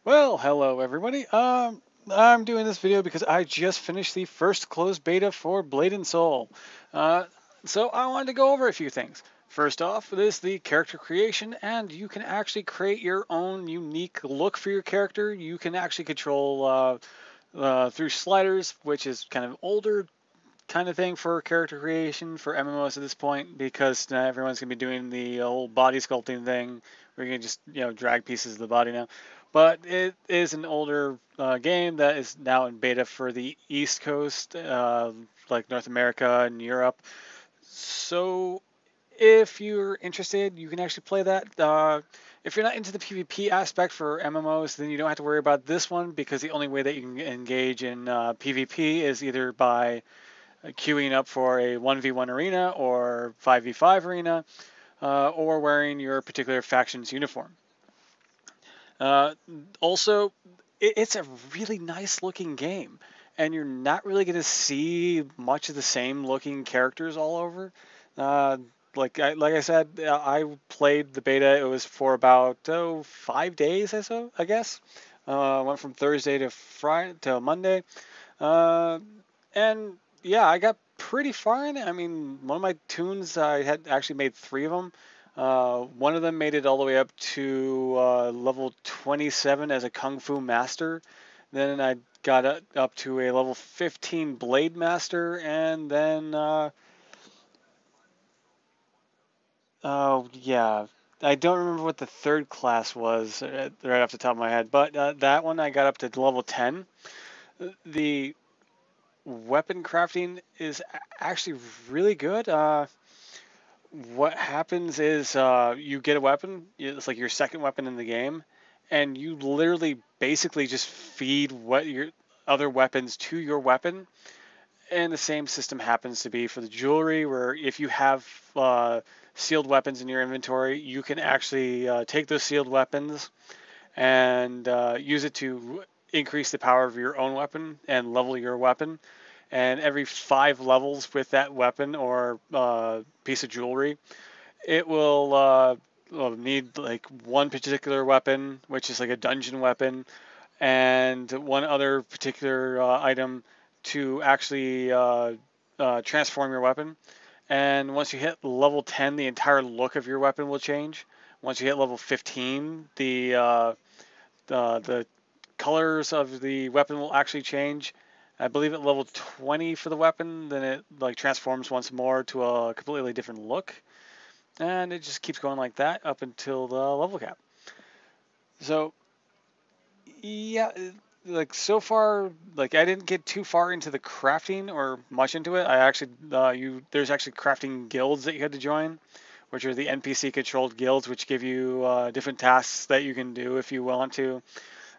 Well, hello everybody. I'm doing this video because I just finished the first closed beta for Blade and Soul. Uh, so I wanted to go over a few things. First off, it is the character creation, and you can actually create your own unique look for your character. You can actually control through sliders, which is kind of older kind of thing for character creation for MMOs at this point, because now everyone's gonna be doing the old body sculpting thing where you can just drag pieces of the body now. But it is an older game that is now in beta for the East Coast, like North America and Europe. So if you're interested, you can actually play that. If you're not into the PvP aspect for MMOs, then you don't have to worry about this one because the only way that you can engage in PvP is either by queuing up for a 1v1 arena or 5v5 arena, or wearing your particular faction's uniform. Uh, Also, it's a really nice looking game, and you're not really going to see much of the same looking characters all over. Uh, like I said, I played the beta. It was for about 5 days or so, I guess. Went from Thursday to Friday to Monday. Uh, and yeah, I got pretty far in it. I mean, one of my tunes, I had actually made three of them. One of them made it all the way up to level 27 as a Kung Fu Master. Then I got up to a level 15 Blade Master, and then, oh yeah, I don't remember what the third class was right off the top of my head, but that one I got up to level 10. The weapon crafting is actually really good. What happens is you get a weapon, it's like your second weapon in the game, and you literally basically just feed what your other weapons to your weapon. And the same system happens to be for the jewelry, where if you have sealed weapons in your inventory, you can actually take those sealed weapons and use it to increase the power of your own weapon and level your weapon. And every 5 levels with that weapon or piece of jewelry, it will need like one particular weapon, which is like a dungeon weapon, and one other particular item to actually transform your weapon. And once you hit level 10, the entire look of your weapon will change. Once you hit level 15, the colors of the weapon will actually change. I believe at level 20 for the weapon, then it like transforms once more to a completely different look, and it just keeps going like that up until the level cap. So yeah, like so far, like I didn't get too far into the crafting or much into it. I actually there's actually crafting guilds that you had to join, which are the NPC controlled guilds, which give you different tasks that you can do if you want to.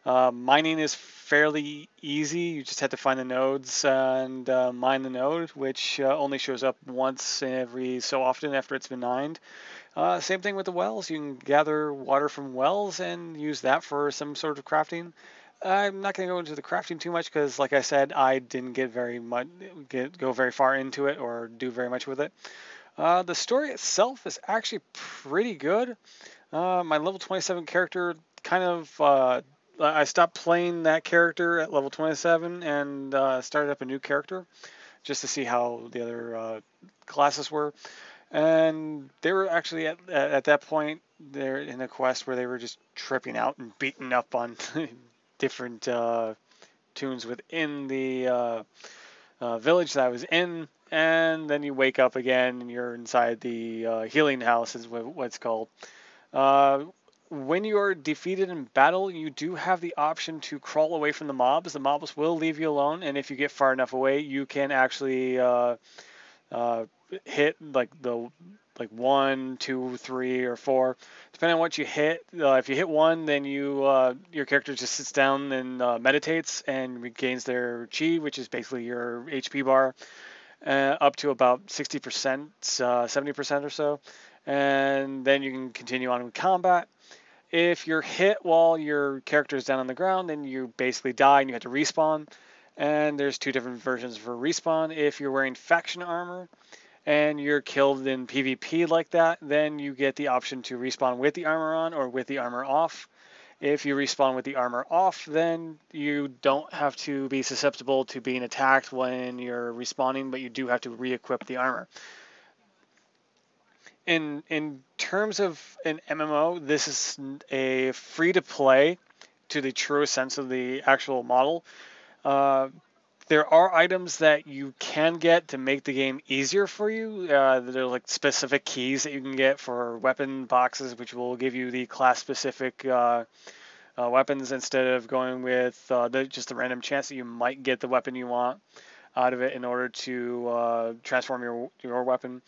Mining is fairly easy. You just have to find the nodes and mine the node, which only shows up once every so often after it's been mined. Same thing with the wells. You can gather water from wells and use that for some sort of crafting. I'm not going to go into the crafting too much because, like I said, I didn't go very far into it or do very much with it. The story itself is actually pretty good. My level 27 character kind of I stopped playing that character at level 27 and started up a new character just to see how the other classes were. And they were actually at that point they're in a quest where they were just tripping out and beating up on different tunes within the village that I was in. And then you wake up again and you're inside the healing house, is what it's called. Uh, when you are defeated in battle, you do have the option to crawl away from the mobs. The mobs will leave you alone, and if you get far enough away, you can actually uh, hit like one, two, three, or four, depending on what you hit. If you hit one, then your character just sits down and meditates and regains their chi, which is basically your HP bar, up to about 60%, 70% or so, and then you can continue on with combat. If you're hit while your character is down on the ground, then you basically die and you have to respawn. And there's two different versions for respawn. If you're wearing faction armor and you're killed in PvP like that, then you get the option to respawn with the armor on or with the armor off. If you respawn with the armor off, then you don't have to be susceptible to being attacked when you're respawning, but you do have to re-equip the armor. In terms of an MMO, this is a free-to-play to the truest sense of the actual model. Uh, there are items that you can get to make the game easier for you. There are like specific keys that you can get for weapon boxes, which will give you the class-specific weapons instead of going with just the random chance that you might get the weapon you want out of it in order to transform your weapon.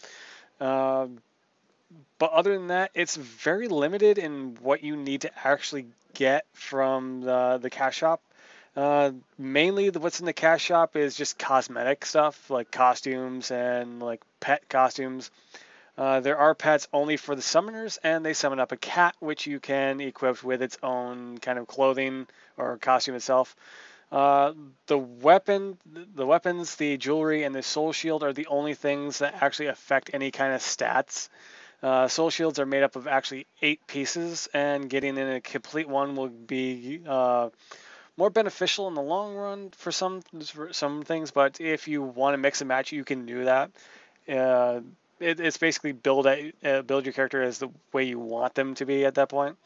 Uh, but other than that, it's very limited in what you need to actually get from the cash shop. Mainly, what's in the cash shop is just cosmetic stuff like costumes and like pet costumes. There are pets only for the summoners, and they summon up a cat, which you can equip with its own kind of clothing or costume itself. Uh, the weapons, the jewelry, and the soul shield are the only things that actually affect any kind of stats. Soul shields are made up of actually 8 pieces, and getting in a complete one will be more beneficial in the long run for some things. But if you want to mix and match, you can do that. Uh, it's basically build your character as the way you want them to be at that point.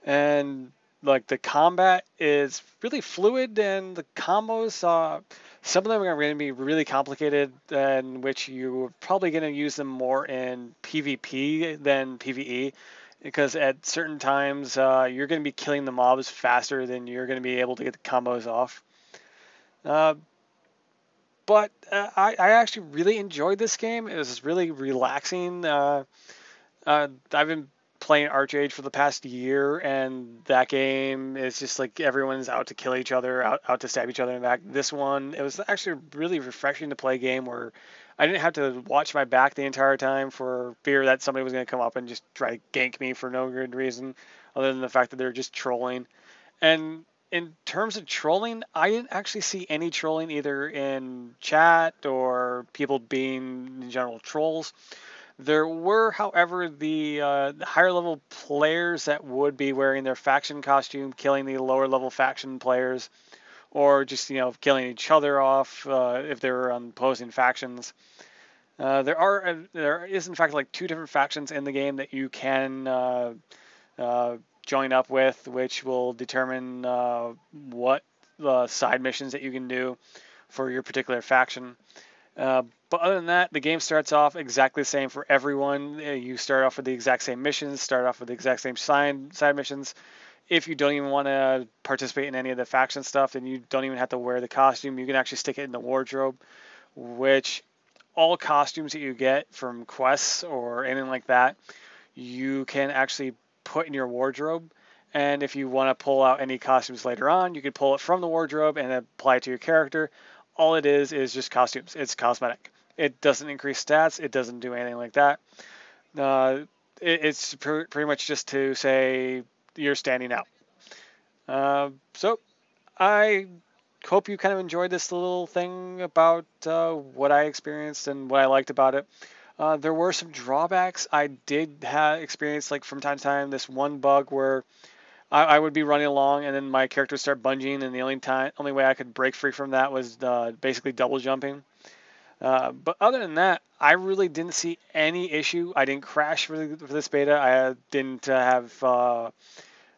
And like the combat is really fluid, and the combos, some of them are going to be really complicated, in which you're probably going to use them more in PvP than PvE, because at certain times you're going to be killing the mobs faster than you're going to be able to get the combos off. Uh, but I actually really enjoyed this game. It was really relaxing. I've been playing Archage for the past year, and that game is just like everyone's out to kill each other, out to stab each other in the back. This one, it was actually really refreshing to play a game where I didn't have to watch my back the entire time for fear that somebody was going to come up and just try to gank me for no good reason, other than the fact that they're just trolling. And in terms of trolling, I didn't actually see any trolling either in chat or people being in general trolls. There were, however, the higher level players that would be wearing their faction costume, killing the lower level faction players, or just killing each other off if they were on opposing factions. There is in fact like 2 different factions in the game that you can uh, join up with, which will determine what side missions that you can do for your particular faction. But other than that, the game starts off exactly the same for everyone. You start off with the exact same missions, start off with the exact same side missions. If you don't even want to participate in any of the faction stuff, then you don't even have to wear the costume. You can actually stick it in the wardrobe, which all costumes that you get from quests or anything like that, you can actually put in your wardrobe. And if you want to pull out any costumes later on, you can pull it from the wardrobe and apply it to your character. All it is just costumes. It's cosmetic. It doesn't increase stats. It doesn't do anything like that. Uh, it's pretty much just to say you're standing out. So I hope you kind of enjoyed this little thing about what I experienced and what I liked about it. There were some drawbacks. I did experience, like from time to time, this one bug where I would be running along and then my character would start bunging, and the only way I could break free from that was basically double jumping. But other than that, I really didn't see any issue. I didn't crash for this beta. I didn't have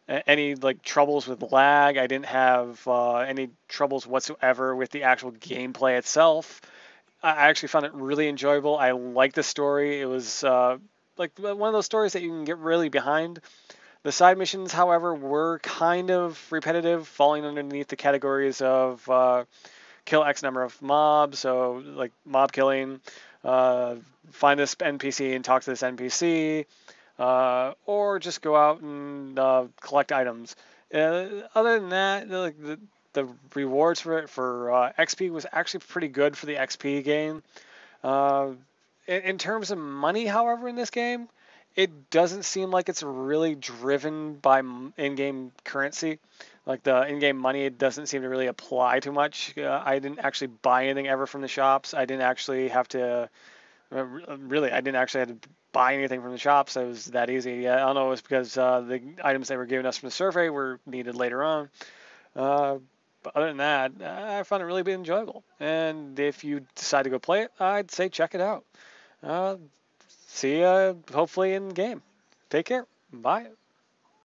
any like troubles with lag. I didn't have any troubles whatsoever with the actual gameplay itself. I actually found it really enjoyable. I liked the story. It was like one of those stories that you can get really behind. The side missions, however, were kind of repetitive, falling underneath the categories of kill X number of mobs, so like mob killing, uh, find this NPC and talk to this NPC, or just go out and collect items. Other than that, the rewards for XP was actually pretty good for the XP gain. Uh, in terms of money, however, in this game, it doesn't seem like it's really driven by in-game currency. Like the in-game money, it doesn't seem to really apply too much. I didn't actually buy anything ever from the shops. I didn't actually have to Really, I didn't actually have to buy anything from the shops. It was that easy. Yeah, I don't know. It was because the items they were giving us from the survey were needed later on. Uh, but other than that, I found it really be enjoyable. And if you decide to go play it, I'd say check it out. Uh, See you hopefully in game. Take care. Bye.